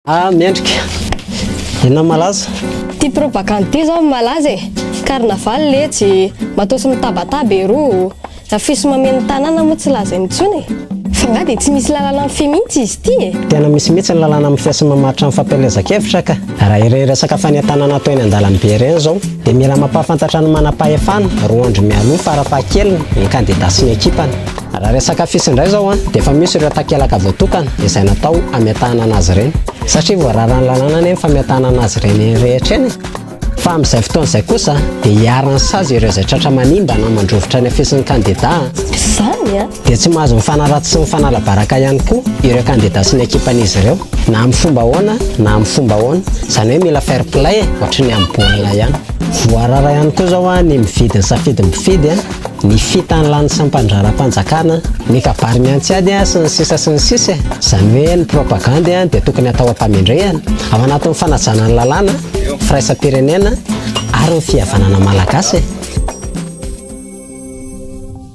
Mendrika. Inona malaza? Ty propagande zao malaza e. Carnaval letsy, matosy mitabataba ero. Afisy mameno tanàna moa tsy laza intsony. Fa nga dia tsy misy lalàna amin'ny fe mihitsy izy ty e. Tena misy mihitsy ny lalàna amin'ny fiasa mamaritra amin'ny fampelezan-kevitra ka. Raha ireresaka fanentanana atao eny an-dalambe ireny zao dia mila mampahafantatra ny manam-pahefana roa andro mialoha farafahakeliny ny kandida sy ny ekipany. Raha resaka afisy indray zao dia efa misy ireo takelaka voatokana izay natao hametahana anazy ireny. Satria voararany lalàna anie fametahana anazy ireny rehetra eny. Fa amin'izay fotoana izay kosa dia hiarany sazy ireo izay tratra manimba na mandrovitra ny afisin'ny kandida. Izany a. Dia tsy mahazo mifanaratsy sy mifanala-baraka ihany koa ireo kandida sy ny ekipan'izy ireo na amin'ny fomba ahoana na amin'ny fomba ahoana. Izany hoe mila fair play ohatry ny amin'ny baolina ihany. Voarara ihany koa zao ny mividy ny safidy mifidy, ny fitany lany sy ny mpandraram-panjakana, ny kabary miantsiady sy ny sisa sy ny sisa. Izany hoe ny propagande dia tokony atao am-pamindrehana ao anatin'ny fanajana ny lalàna, firaisam-pirenena ary ny fihavanana malagasy.